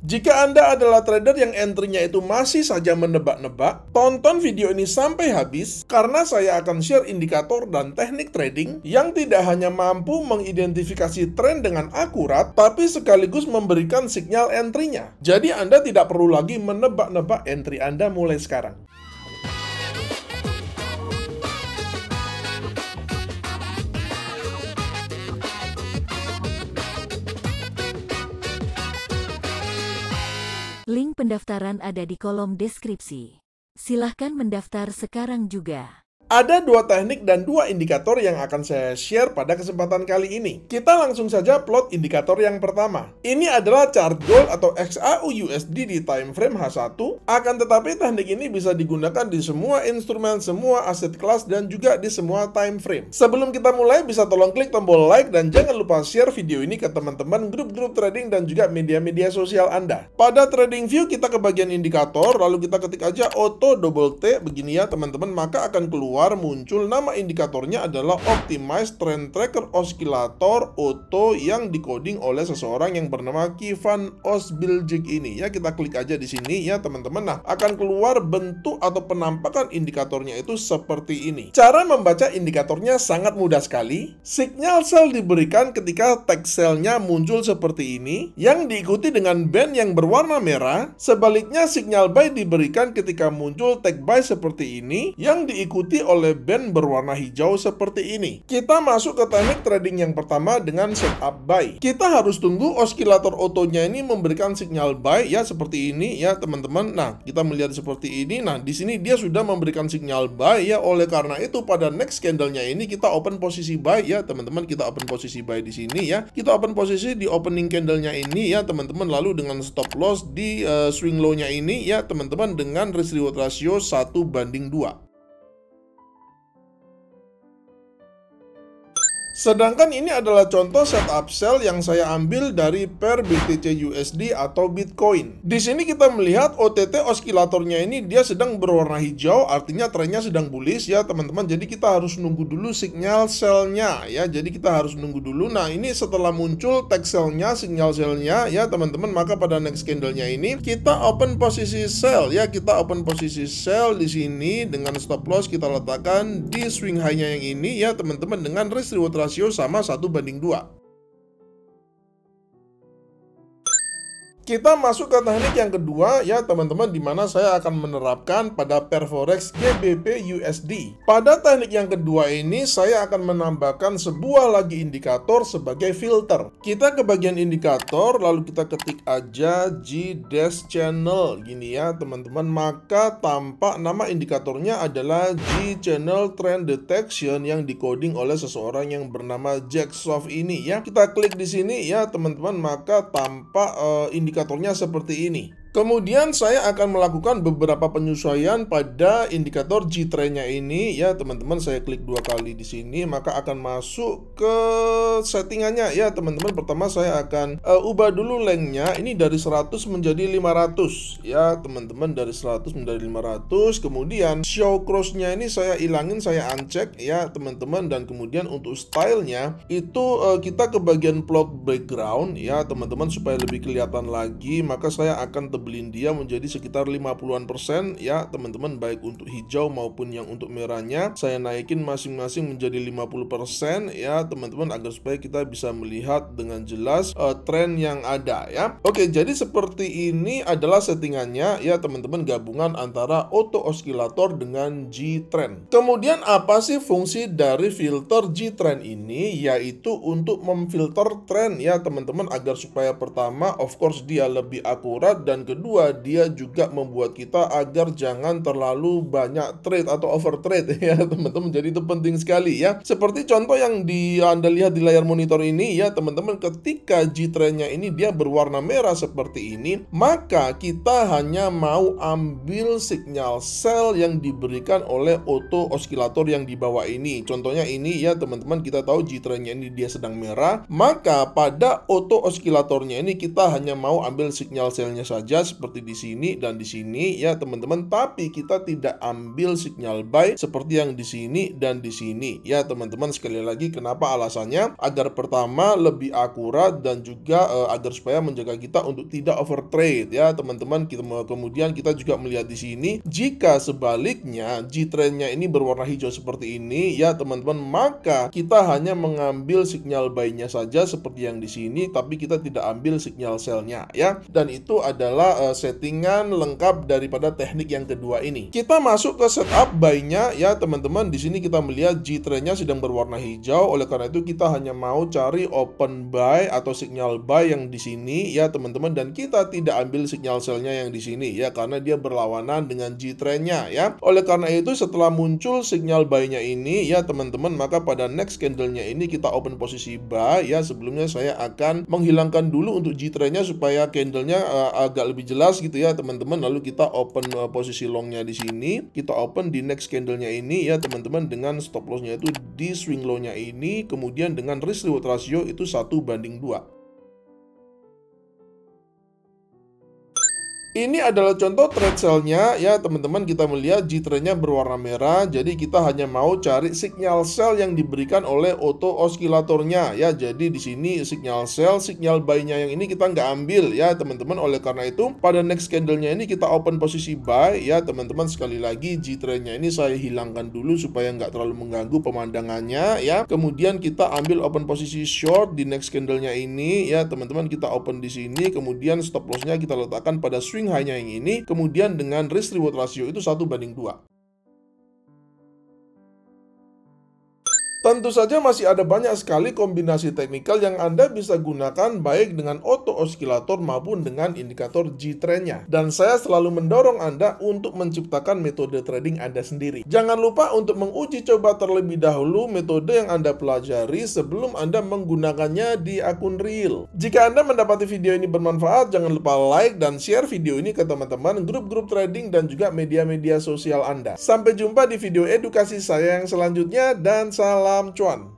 Jika Anda adalah trader yang entry-nya itu masih saja menebak-nebak, tonton video ini sampai habis karena saya akan share indikator dan teknik trading yang tidak hanya mampu mengidentifikasi tren dengan akurat, tapi sekaligus memberikan sinyal entry-nya. Jadi Anda tidak perlu lagi menebak-nebak entry Anda mulai sekarang. Link pendaftaran ada di kolom deskripsi. Silahkan mendaftar sekarang juga. Ada dua teknik dan dua indikator yang akan saya share pada kesempatan kali ini. Kita langsung saja plot indikator yang pertama. Ini adalah chart gold atau XAUUSD di time frame H1. Akan tetapi teknik ini bisa digunakan di semua instrumen, semua aset kelas, dan juga di semua time frame. Sebelum kita mulai, bisa tolong klik tombol like dan jangan lupa share video ini ke teman-teman grup-grup trading dan juga media-media sosial Anda. Pada trading view kita ke bagian indikator, lalu kita ketik aja auto double T begini ya teman-teman, maka akan keluar muncul nama indikatornya adalah Optimized Trend Tracker Oscillator Auto yang dikoding oleh seseorang yang bernama Kievan Osbiljic ini ya. Kita klik aja di sini ya teman-teman. Nah, akan keluar bentuk atau penampakan indikatornya itu seperti ini. Cara membaca indikatornya sangat mudah sekali. Signal sell diberikan ketika tag sell-nya muncul seperti ini yang diikuti dengan band yang berwarna merah. Sebaliknya signal buy diberikan ketika muncul tag buy seperti ini yang diikuti oleh band berwarna hijau seperti ini. Kita masuk ke teknik trading yang pertama dengan setup buy. Kita harus tunggu oscillator otonya ini memberikan sinyal buy ya seperti ini ya teman-teman. Nah, kita melihat seperti ini. Nah, di sini dia sudah memberikan sinyal buy ya. Oleh karena itu pada next candle-nya ini kita open posisi buy ya teman-teman. Kita open posisi buy di sini ya. Kita open posisi di opening candle-nya ini ya teman-teman. Lalu dengan stop loss di swing low-nya ini ya teman-teman dengan risk reward ratio 1:2. Sedangkan ini adalah contoh setup sell yang saya ambil dari pair BTC USD atau Bitcoin. Di sini kita melihat OTT oscillatornya ini dia sedang berwarna hijau, artinya trennya sedang bullish ya teman-teman. Jadi kita harus nunggu dulu sinyal sell-nya ya. Jadi kita harus nunggu dulu. Nah, ini setelah muncul tag sell-nya, sinyal sell-nya ya teman-teman, maka pada next candle-nya ini kita open posisi sell ya. Kita open posisi sell di sini dengan stop loss kita letakkan di swing high-nya yang ini ya teman-teman dengan risk reward rasio sama 1:2. Kita masuk ke teknik yang kedua ya teman-teman, dimana saya akan menerapkan pada pair forex GBP USD. Pada teknik yang kedua ini saya akan menambahkan sebuah lagi indikator sebagai filter. Kita ke bagian indikator lalu kita ketik aja G-Dash Channel gini ya teman-teman, maka tampak nama indikatornya adalah G-Channel Trend Detection yang dikoding oleh seseorang yang bernama Jack Soft ini ya. Kita klik di sini ya teman-teman, maka tampak indikatornya seperti ini. Kemudian saya akan melakukan beberapa penyesuaian pada indikator G-trend-nya ini ya teman-teman. Saya klik dua kali di sini maka akan masuk ke settingannya ya teman-teman. Pertama saya akan ubah dulu lengthnya ini dari 100 menjadi 500 ya teman-teman, dari 100 menjadi 500. Kemudian show cross-nya ini saya ilangin, saya uncheck ya teman-teman. Dan kemudian untuk stylenya itu kita ke bagian plot background ya teman-teman supaya lebih kelihatan lagi. Maka saya akan tebelin dia menjadi sekitar 50-an% ya teman-teman, baik untuk hijau maupun yang untuk merahnya saya naikin masing-masing menjadi 50% ya teman-teman, agar supaya kita bisa melihat dengan jelas tren yang ada ya. Oke, jadi seperti ini adalah settingannya ya teman-teman, gabungan antara auto oscillator dengan G-trend. Kemudian apa sih fungsi dari filter G-trend ini? Yaitu untuk memfilter tren ya teman-teman, agar supaya pertama of course dia lebih akurat, dan kedua dia juga membuat kita agar jangan terlalu banyak trade atau over trade ya teman-teman. Jadi itu penting sekali ya. Seperti contoh yang Anda lihat di layar monitor ini ya teman-teman, ketika G-trend-nya ini dia berwarna merah seperti ini, maka kita hanya mau ambil sinyal sell yang diberikan oleh auto oscillator yang di bawah ini. Contohnya ini ya teman-teman, kita tahu G-trend-nya ini dia sedang merah, maka pada auto oscillatornya ini kita hanya mau ambil sinyal sell-nya saja saja seperti di sini dan di sini ya teman-teman, tapi kita tidak ambil sinyal buy seperti yang di sini dan di sini ya teman-teman. Sekali lagi, kenapa alasannya? Agar pertama lebih akurat dan juga agar supaya menjaga kita untuk tidak overtrade ya teman-teman. Kemudian kita juga melihat di sini, jika sebaliknya G-trendnya ini berwarna hijau seperti ini ya teman-teman, maka kita hanya mengambil sinyal buy-nya saja seperti yang di sini, tapi kita tidak ambil sinyal sell-nya ya. Dan itu adalah settingan lengkap daripada teknik yang kedua ini. Kita masuk ke setup buy-nya ya teman-teman. Di sini kita melihat G-trendnya sedang berwarna hijau, oleh karena itu kita hanya mau cari open buy atau sinyal buy yang di sini ya teman-teman, dan kita tidak ambil sinyal sell-nya yang di sini ya, karena dia berlawanan dengan G-trendnya ya. Oleh karena itu setelah muncul sinyal buy-nya ini ya teman-teman, maka pada next candle-nya ini kita open posisi buy ya. Sebelumnya saya akan menghilangkan dulu untuk G-trendnya supaya candlenya agak lebih jelas gitu ya teman-teman. Lalu kita open posisi long-nya di sini, kita open di next candle-nya ini ya teman-teman, dengan stop loss-nya itu di swing low-nya ini, kemudian dengan risk reward ratio itu 1:2. Ini adalah contoh trade sell-nya ya teman-teman. Kita melihat G-trendnya berwarna merah, jadi kita hanya mau cari sinyal sell yang diberikan oleh auto oscillator-nya ya. Jadi di sini sinyal sell, sinyal buy-nya yang ini kita nggak ambil ya teman-teman. Oleh karena itu pada next candle-nya ini kita open posisi buy ya teman-teman. Sekali lagi G-trendnya ini saya hilangkan dulu supaya nggak terlalu mengganggu pemandangannya ya. Kemudian kita ambil open posisi short di next candle-nya ini ya teman-teman. Kita open di sini, kemudian stop loss-nya kita letakkan pada swing high-nya yang ini, kemudian dengan risk reward ratio itu 1:2. Tentu saja masih ada banyak sekali kombinasi teknikal yang Anda bisa gunakan baik dengan auto oscillator maupun dengan indikator G-trendnya. Dan saya selalu mendorong Anda untuk menciptakan metode trading Anda sendiri. Jangan lupa untuk menguji coba terlebih dahulu metode yang Anda pelajari sebelum Anda menggunakannya di akun real. Jika Anda mendapati video ini bermanfaat, jangan lupa like dan share video ini ke teman-teman, grup-grup trading, dan juga media-media sosial Anda. Sampai jumpa di video edukasi saya yang selanjutnya, dan salam cuan.